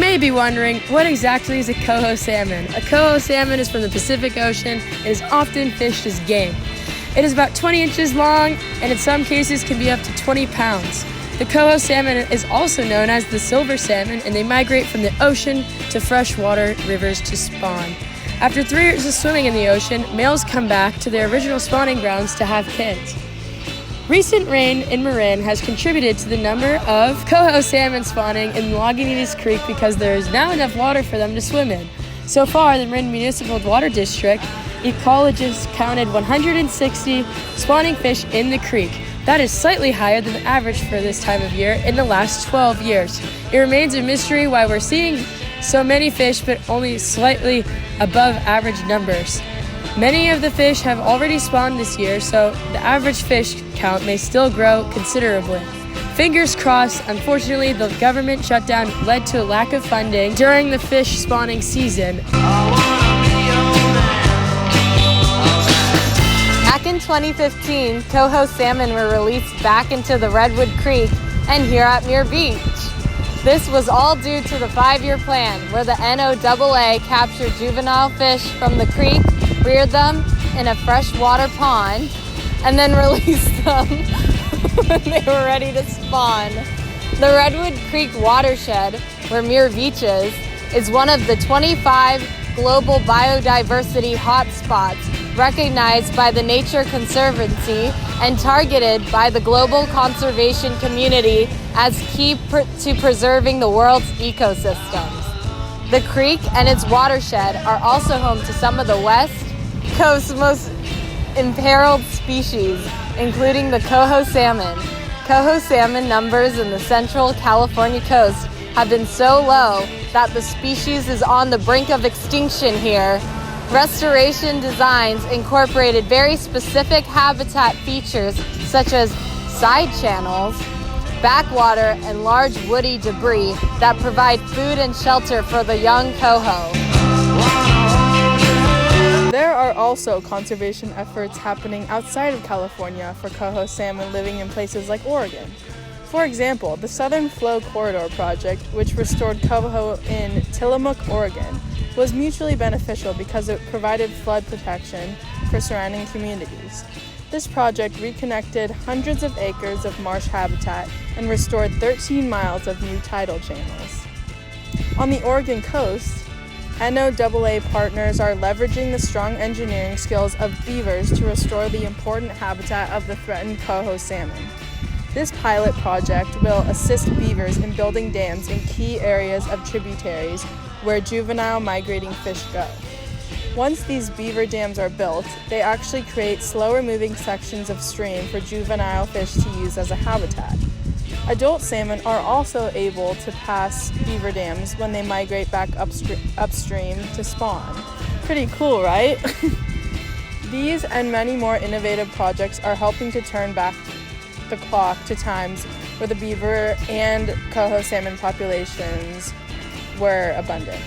may be wondering, what exactly is a coho salmon? A coho salmon is from the Pacific Ocean and is often fished as game. It is about 20 inches long and in some cases can be up to 20 pounds. The coho salmon is also known as the silver salmon, and they migrate from the ocean to freshwater rivers to spawn. After 3 years of swimming in the ocean, males come back to their original spawning grounds to have kids. Recent rain in Marin has contributed to the number of coho salmon spawning in Lagunitas Creek because there is now enough water for them to swim in. So far, the Marin Municipal Water District ecologists counted 160 spawning fish in the creek. That is slightly higher than the average for this time of year in the last 12 years. It remains a mystery why we're seeing so many fish but only slightly above average numbers. Many of the fish have already spawned this year, so the average fish count may still grow considerably. Fingers crossed. Unfortunately, the government shutdown led to a lack of funding during the fish spawning season. Back in 2015, coho salmon were released back into the Redwood Creek and here at Muir Beach. This was all due to the 5-year plan where the NOAA captured juvenile fish from the creek, reared them in a freshwater pond, and then released them when they were ready to spawn. The Redwood Creek watershed, where Muir Beach is one of the 25 global biodiversity hotspots recognized by the Nature Conservancy and targeted by the global conservation community as key to preserving the world's ecosystems. The creek and its watershed are also home to some of the West Coast's most imperiled species, including the coho salmon. Coho salmon numbers in the central California coast have been so low that the species is on the brink of extinction here. Restoration designs incorporated very specific habitat features such as side channels, backwater, and large woody debris that provide food and shelter for the young coho. There are also conservation efforts happening outside of California for coho salmon living in places like Oregon. For example, the Southern Flow Corridor project, which restored coho in Tillamook, Oregon, was mutually beneficial because it provided flood protection for surrounding communities. This project reconnected hundreds of acres of marsh habitat and restored 13 miles of new tidal channels. On the Oregon coast, NOAA partners are leveraging the strong engineering skills of beavers to restore the important habitat of the threatened coho salmon. This pilot project will assist beavers in building dams in key areas of tributaries where juvenile migrating fish go. Once these beaver dams are built, they actually create slower moving sections of stream for juvenile fish to use as a habitat. Adult salmon are also able to pass beaver dams when they migrate back upstream to spawn. Pretty cool, right? These and many more innovative projects are helping to turn back the clock to times where the beaver and coho salmon populations were abundant.